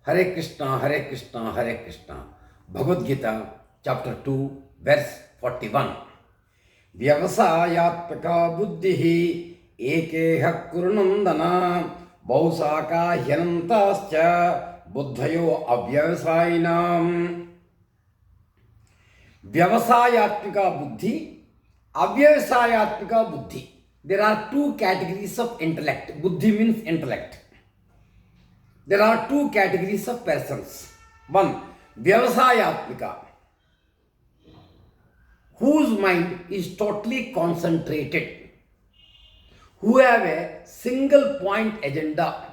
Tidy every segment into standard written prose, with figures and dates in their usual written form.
Hare Krishna, Hare Krishna, Hare Krishna. Bhagavadgita, chapter 2, verse 41. Vyavasayatmaka buddhihi ekeha kurunandana bausaka hyanantascha buddhayo avyavasainam. Vyavasayatmika buddhi, avyavasayatmika buddhi. There are two categories of intellect. Buddhi means intellect. There are two categories of persons. One, Vyavasayatmika, whose mind is totally concentrated, who have a single point agenda,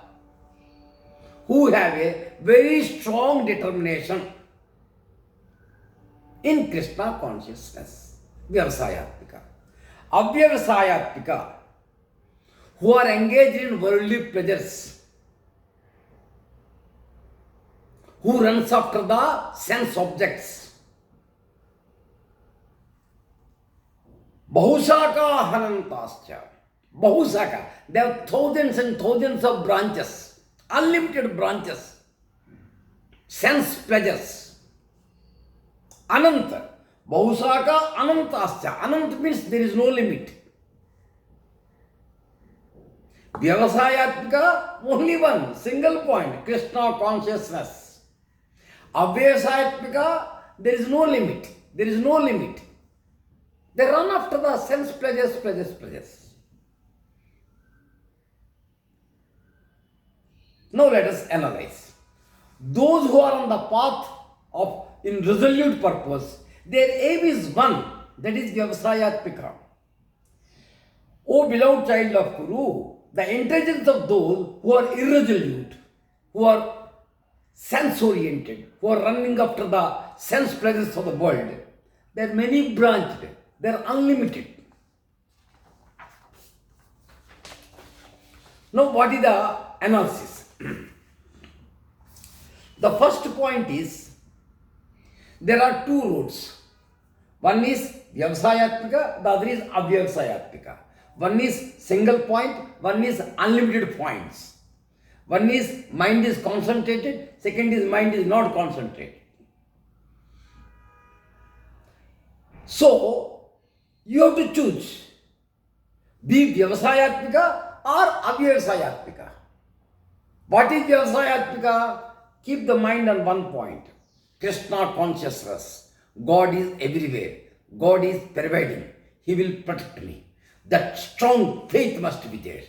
who have a very strong determination in Krishna consciousness. Vyavasayatmika. Avyavasayatmika, who are engaged in worldly pleasures, who runs after the sense objects. Bahusaka hanantascha. Bahusaka. There are thousands and thousands of branches, unlimited branches, sense pleasures. Ananta. Bahusaka anantascha. Ananta means there is no limit. Vyavasayatmika, only one, single point, Krishna consciousness. Avyavasayatmika, there is no limit. There is no limit. They run after the sense pleasures. Now let us analyze. Those who are on the path of in resolute purpose, their aim is one, that is Vyavasayatmika. O beloved child of Guru, the intelligence of those who are irresolute, who are sense-oriented, who are running after the sense pleasures of the world, they are many branched, they are unlimited. Now, what is the analysis? The first point is, there are two roads. One is Vyavasayatmika, the other is Avyavasayatmika. One is single point, one is unlimited points. One is mind is concentrated, second is mind is not concentrated. So, you have to choose, be Vyavasayatmika or Avyavasayatmika. What is Vyavasayatmika? Keep the mind on one point. Krishna consciousness. God is everywhere. God is pervading. He will protect me. That strong faith must be there.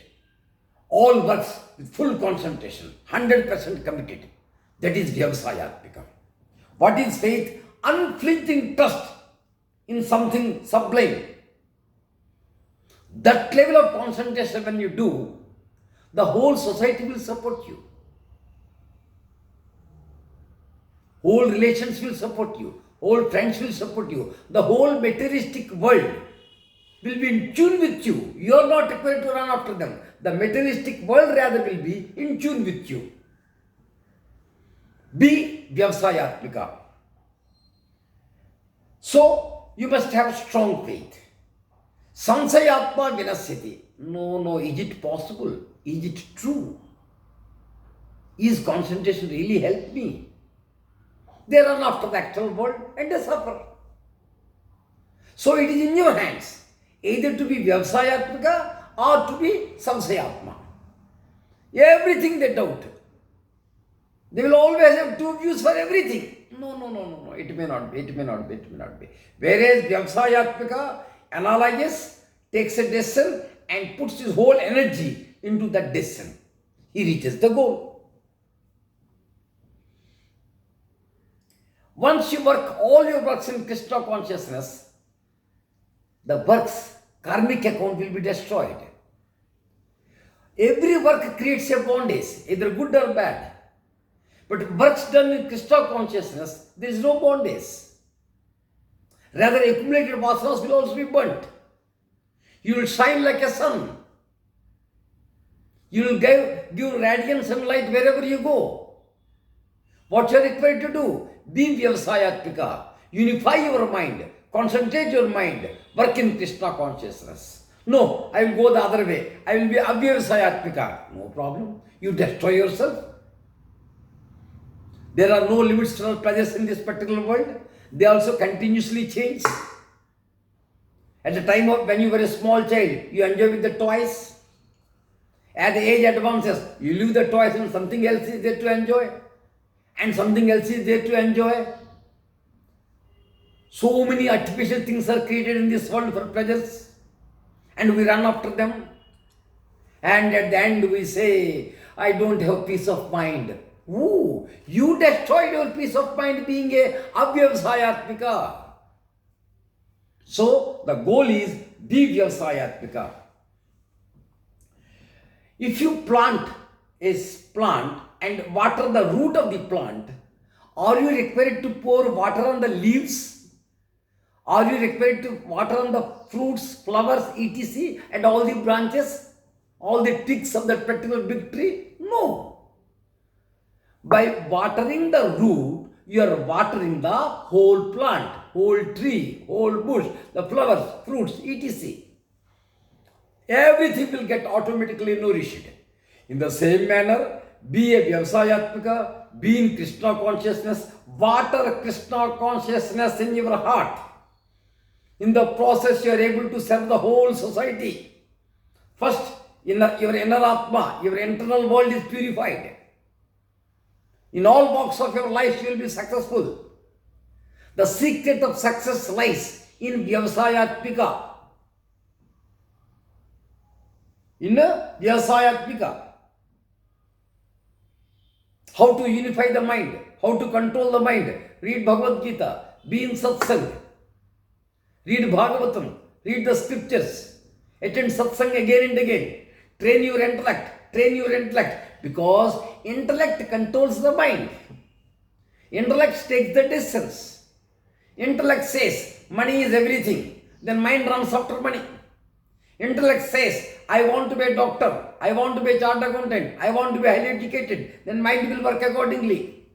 All works with full concentration, 100% committed. That is Vyavasayatmika. What is faith? Unflinching trust in something sublime. That level of concentration when you do, the whole society will support you. Whole relations will support you. Whole friends will support you. The whole materialistic world will be in tune with you. You are not required to run after them. The materialistic world rather will be in tune with you. Be Vyavasayatmika. So, you must have strong faith. Sansayatma vinasyati. No, is it possible? Is it true? Is concentration really help me? They run after the actual world and they suffer. So, it is in your hands. Either to be Vyavasayatmika or to be Samsayatma. Everything they doubt. They will always have two views for everything. No. It may not be. Whereas Vyavasayatmika analyzes, takes a decision and puts his whole energy into that decision. He reaches the goal. Once you work all your works in Krishna consciousness, the works, karmic account will be destroyed. Every work creates a bondage, either good or bad. But works done in Krishna consciousness, there is no bondage. Rather, accumulated vasanas will also be burnt. You will shine like a sun. You will give radiant sunlight wherever you go. What you are required to do? Be Vyavasayatmika. Unify your mind. Concentrate your mind, work in Krishna consciousness. No, I will go the other way. I will be Avyavasayatmika. No problem. You destroy yourself. There are no limits to our pleasures in this particular world. They also continuously change. At the time of when you were a small child, you enjoy with the toys. As the age advances, you leave the toys and something else is there to enjoy. And something else is there to enjoy. So many artificial things are created in this world for pleasures. And we run after them. And at the end we say, I don't have peace of mind. Ooh, you destroyed your peace of mind being a avyavasayatmika. So the goal is be vyavasayatmika. If you plant a plant and water the root of the plant, are you required to pour water on the leaves? Are you required to water on the fruits, flowers, etc. and all the branches, all the twigs of that particular big tree? No. By watering the root, you are watering the whole plant, whole tree, whole bush, the flowers, fruits, etc. Everything will get automatically nourished. In the same manner, be a vyavasayatmika, be in Krishna consciousness, water Krishna consciousness in your heart. In the process, you are able to serve the whole society. First, your inner Atma, your internal world is purified. In all walks of your life, you will be successful. The secret of success lies in vyavasayatmika. In vyavasayatmika. How to unify the mind, how to control the mind. Read Bhagavadgita, be in satsang. Read Bhagavatam, read the scriptures. Attend satsang again and again. Train your intellect. Because intellect controls the mind. Intellect takes the decisions. Intellect says, money is everything. Then mind runs after money. Intellect says, I want to be a doctor. I want to be a chartered accountant. I want to be highly educated. Then mind will work accordingly.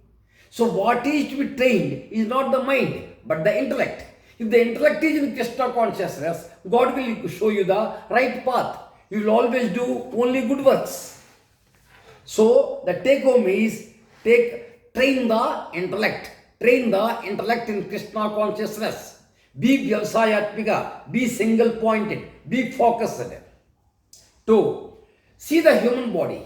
So what is to be trained is not the mind, but the intellect. If the intellect is in Krishna consciousness, God will show you the right path. You will always do only good works. So the take home is train the intellect. Train the intellect in Krishna consciousness. Be vyavasayatmika. Be single pointed. Be focused. 2. See the human body.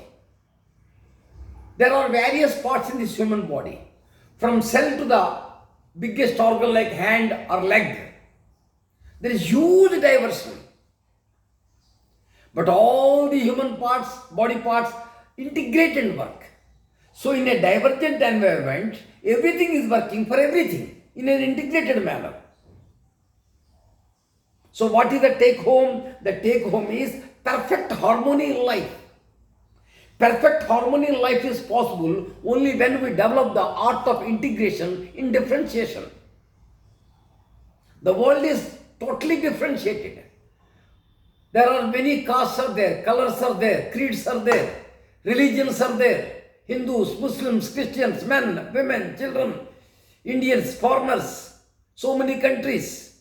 There are various parts in this human body. From cell to the biggest organ like hand or leg. There is huge diversity. But all the human parts, body parts, integrate and work. So in a divergent environment, everything is working for everything in an integrated manner. So what is the take home? The take home is perfect harmony in life. Perfect harmony in life is possible only when we develop the art of integration in differentiation. The world is totally differentiated. There are many castes are there, colors are there, creeds are there, religions are there. Hindus, Muslims, Christians, men, women, children, Indians, foreigners, so many countries.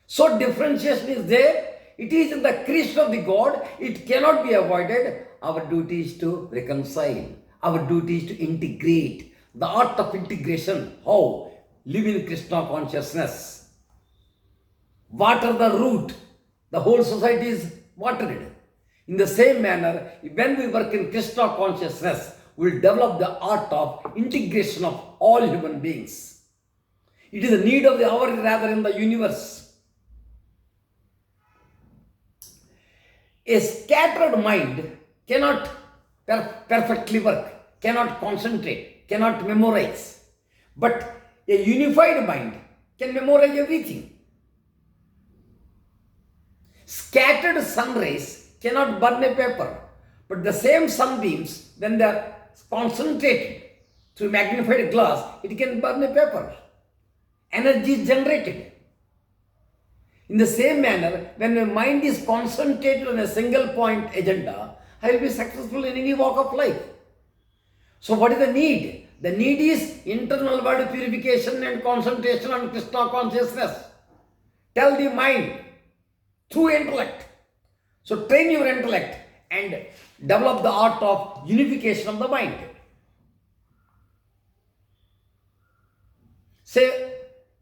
So differentiation is there. It is in the creation of the God. It cannot be avoided. Our duty is to reconcile. Our duty is to integrate. The art of integration. How? Live in Krishna consciousness. Water the root. The whole society is watered. In the same manner, when we work in Krishna consciousness, we will develop the art of integration of all human beings. It is a need of the hour rather in the universe. A scattered mind cannot perfectly work, cannot concentrate, cannot memorize. But a unified mind can memorize everything. Scattered sun rays cannot burn a paper, but the same sunbeams, when they are concentrated through magnified glass, it can burn a paper. Energy is generated. In the same manner, when my mind is concentrated on a single point agenda, I will be successful in any walk of life. So what is the need? The need is internal world purification and concentration on Krishna consciousness. Tell the mind through intellect. So train your intellect and develop the art of unification of the mind. Say,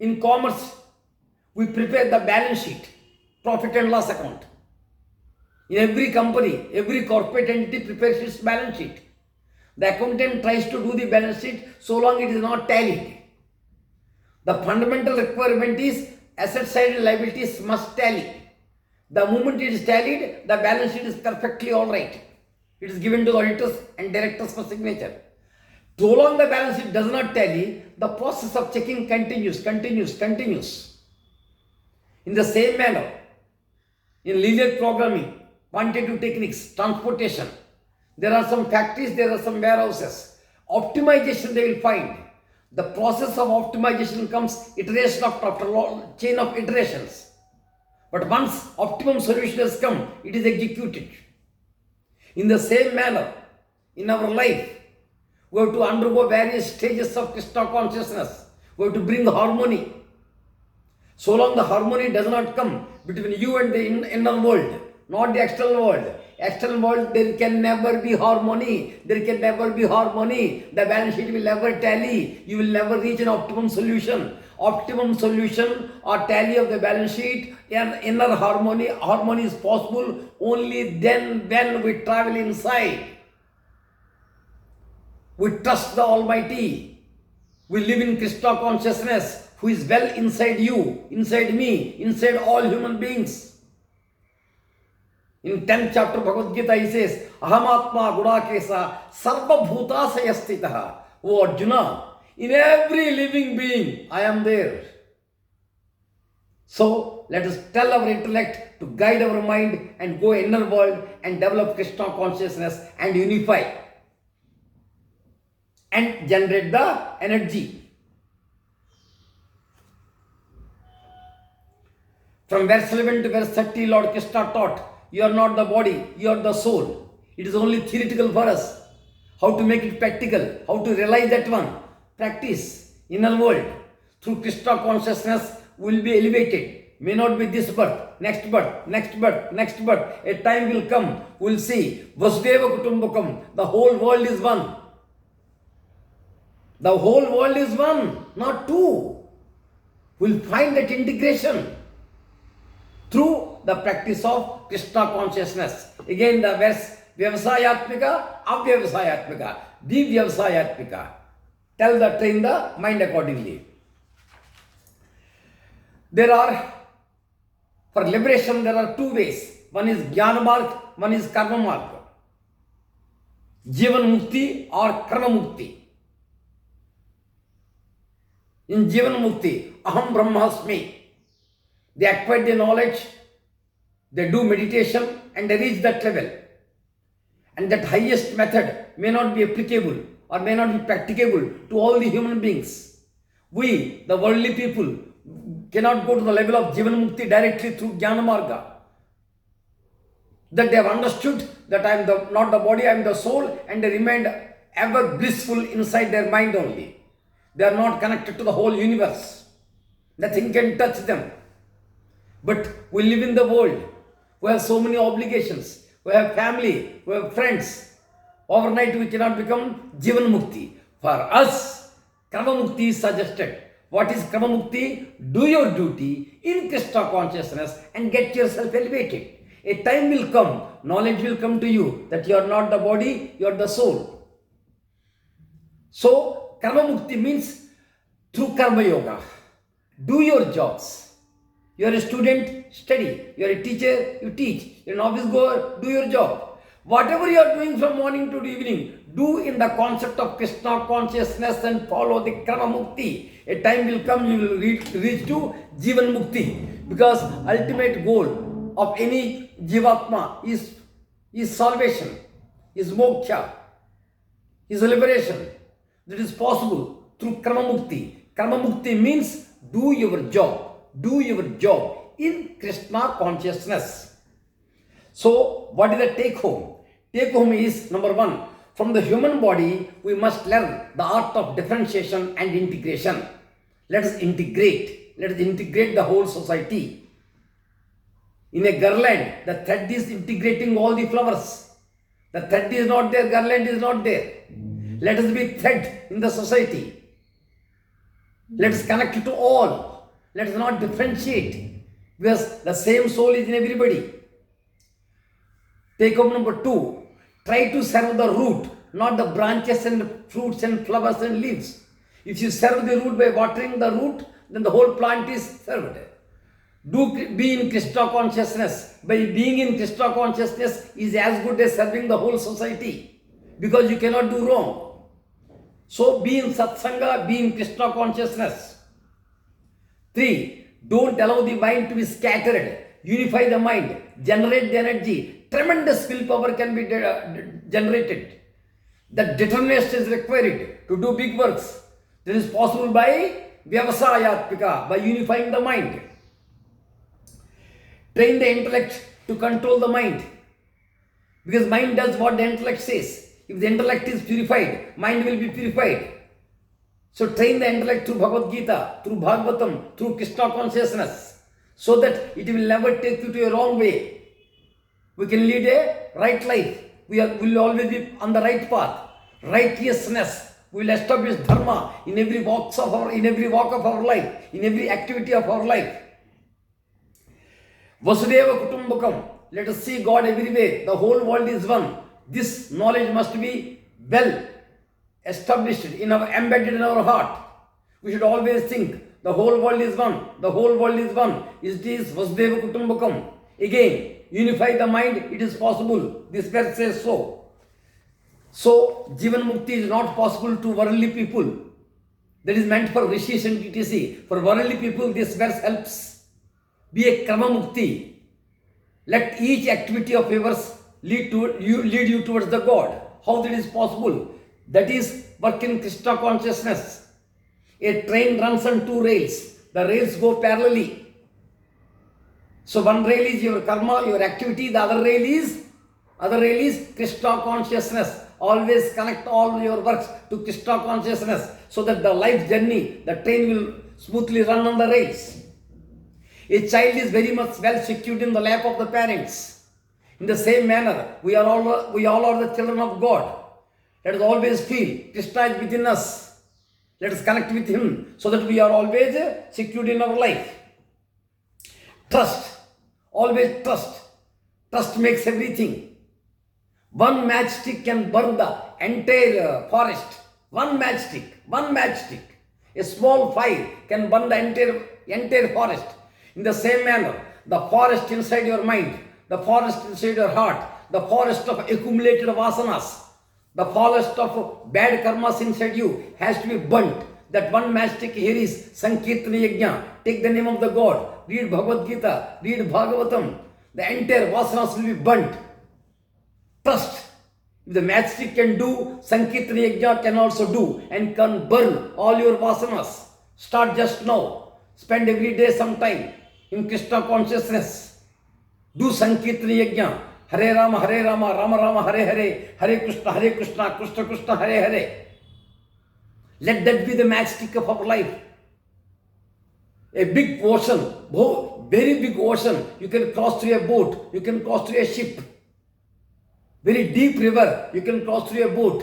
in commerce, we prepare the balance sheet, profit and loss account. In every company, every corporate entity prepares its balance sheet. The accountant tries to do the balance sheet so long it is not tallied. The fundamental requirement is asset side and liabilities must tally. The moment it is tallied, the balance sheet is perfectly all right. It is given to the auditors and directors for signature. So long the balance sheet does not tally, the process of checking continues. In the same manner, in linear programming, quantitative techniques, transportation, there are some factories, there are some warehouses. Optimization they will find. The process of optimization comes iteration after chain of iterations. But once optimum solution has come, it is executed. In the same manner, in our life, we have to undergo various stages of Krishna consciousness. We have to bring harmony. So long the harmony does not come between you and the inner world, not the external world. External world, there can never be harmony. There can never be harmony. The balance sheet will never tally. You will never reach an optimum solution. Optimum solution or tally of the balance sheet and inner harmony. Harmony is possible only then when we travel inside. We trust the Almighty. We live in Krishna consciousness, who is well inside you, inside me, inside all human beings. In 10th chapter Bhagavadgita, he says, Ahamatma Gudakesa Sarva Bhutasaya Stitaha. Oh Arjuna, in every living being, I am there. So, let us tell our intellect to guide our mind and go inner world and develop Krishna consciousness and unify and generate the energy. From verse 11 to verse 30, Lord Krishna taught, you are not the body, you are the soul. It is only theoretical for us. How to make it practical, how to realize that one. Practice, inner world. Through Krishna consciousness will be elevated. May not be this birth, next birth, next birth, next birth. A time will come, we will see. Vasudeva Kutumbakam, the whole world is one. The whole world is one, not two. We will find that integration through the practice of Krishna consciousness. Again the verse, Vyavasayatmika, Avyavasayatmika, Divyavasayatmika. Tell the train the mind accordingly. For liberation, there are two ways. One is Jnana Marg, one is Karma Marg. Jivan Mukti or Karma Mukti. In Jivan Mukti, Aham Brahmasmi. They acquire the knowledge, they do meditation and they reach that level. And that highest method may not be applicable or may not be practicable to all the human beings. We, the worldly people, cannot go to the level of Jivan Mukti directly through Jnana Marga. That they have understood that I am not the body, I am the soul, and they remained ever blissful inside their mind only. They are not connected to the whole universe. Nothing can touch them. But we live in the world. We have so many obligations. We have family. We have friends. Overnight we cannot become Jivan Mukti. For us, Karma Mukti is suggested. What is Karma Mukti? Do your duty in Krishna consciousness and get yourself elevated. A time will come, knowledge will come to you that you are not the body, you are the soul. So, Karma Mukti means through Karma Yoga. Do your jobs. You are a student, study. You are a teacher, you teach. You are an office goer, do your job. Whatever you are doing from morning to evening, do in the concept of Krishna consciousness and follow the Karma Mukti. A time will come, you will reach to Jivan Mukti. Because ultimate goal of any Jivatma is salvation, is moksha, is liberation. That is possible through Karma Mukti. Karma Mukti means do your job. Do your job in Krishna consciousness. So, what is the take home? Take home is, number one, from the human body, we must learn the art of differentiation and integration. Let us integrate. Let us integrate the whole society. In a garland, the thread is integrating all the flowers. The thread is not there, garland is not there. Let us be thread in the society. Let's connect to all. Let's not differentiate. Because the same soul is in everybody. Take up number 2. Try to serve the root, not the branches and fruits and flowers and leaves. If you serve the root by watering the root, then the whole plant is served. Do be in Krishna consciousness. By being in Krishna consciousness is as good as serving the whole society, because you cannot do wrong. So be in satsanga, be in Krishna consciousness. 3. Don't allow the mind to be scattered. Unify the mind. Generate the energy. Tremendous willpower can be generated. The determination is required to do big works. This is possible by vyavasayatmika, by unifying the mind. Train the intellect to control the mind. Because mind does what the intellect says. If the intellect is purified, mind will be purified. So train the intellect through Bhagavadgita, through Bhagavatam, through Krishna consciousness, so that it will never take you to a wrong way. We can lead a right life. We will always be on the right path. Righteousness. We will establish dharma in every walk of our life, in every activity of our life. Vasudeva Kutumbakam. Let us see God everywhere. The whole world is one. This knowledge must be well established, embedded in our heart. We should always think the whole world is one. The whole world is one. It is Vasudeva Kutumbakam. Again, unify the mind. It is possible. This verse says so. So, Jivan Mukti is not possible to worldly people. That is meant for rishis and etc. For worldly people, this verse helps. Be a Karma Mukti. Let each activity of yours lead you towards the God. How that is possible? That is work in Krishna consciousness. A train runs on 2 rails. The rails go parallelly. So one rail is your karma, your activity. The other rail is Krishna consciousness. Always connect all your works to Krishna consciousness, so that the life journey, the train will smoothly run on the rails. A child is very much well secured in the lap of the parents. In the same manner, we all are the children of God. Let us always feel Krishna is within us. Let us connect with Him, so that we are always secured in our life. Trust. Always trust. Trust makes everything. One matchstick can burn the entire forest. One matchstick. A small fire can burn the entire forest. In the same manner, the forest inside your mind, the forest inside your heart, the forest of accumulated vasanas, the forest of bad karmas inside you has to be burnt. That one matchstick here is Sankirtana Yajna. Take the name of the God, read Bhagavad-gita, read Bhagavatam. The entire vasanas will be burnt. Trust. If the matchstick can do, Sankirtana Yajna can also do, and can burn all your vasanas. Start just now. Spend every day some time in Krishna consciousness. Do Sankirtana Yajna. Hare Rama, Rama Rama, Hare Hare, Hare Krishna, Krishna Krishna, Hare Hare. Let that be the matchstick of our life. A big ocean, very big ocean, you can cross through a boat, you can cross through a ship. Very deep river, you can cross through a boat.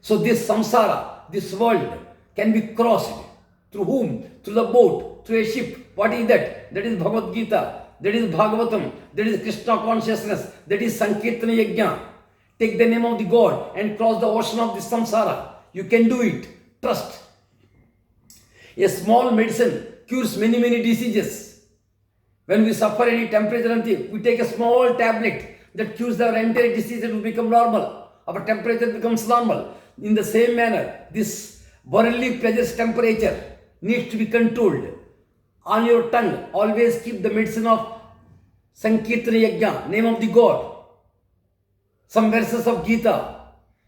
So this samsara, this world can be crossed. Through whom? Through the boat, through a ship. What is that? That is Bhagavad-gita, that is Bhagavatam, that is Krishna consciousness, that is Sankirtana Yajna. Take the name of the God and cross the ocean of this samsara. You can do it. Trust. A small medicine cures many diseases. When we suffer any temperature, we take a small tablet that cures our entire disease and we become normal. Our temperature becomes normal. In the same manner, this worldly pleasure's temperature needs to be controlled. On your tongue, always keep the medicine of Sankirtana Yajna, name of the God. Some verses of Gita.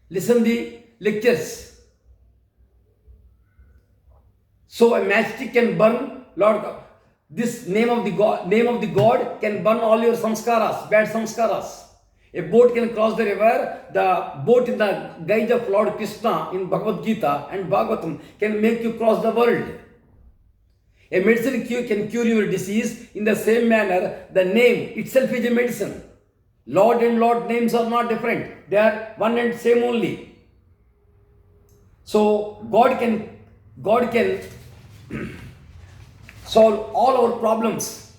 Listen the lectures. So a matchstick can burn, Lord God. This name of the God can burn all your samskaras, bad samskaras. A boat can cross the river. The boat in the guise of Lord Krishna in Bhagavad Gita and Bhagavatam can make you cross the world. A medicine can cure your disease. In the same manner, the name itself is a medicine. Lord and Lord names are not different. They are one and same only. So God can God can solve all our problems.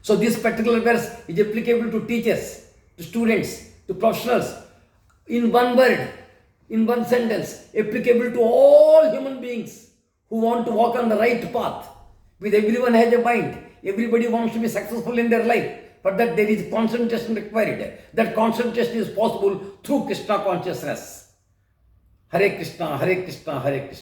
So this particular verse is applicable to teachers, to students, to professionals. In one word, in one sentence, applicable to all human beings who want to walk on the right path. With everyone has a mind. Everybody wants to be successful in their life. But that there is concentration required. That concentration is possible through Krishna consciousness. Hare Krishna, Hare Krishna, Hare Krishna.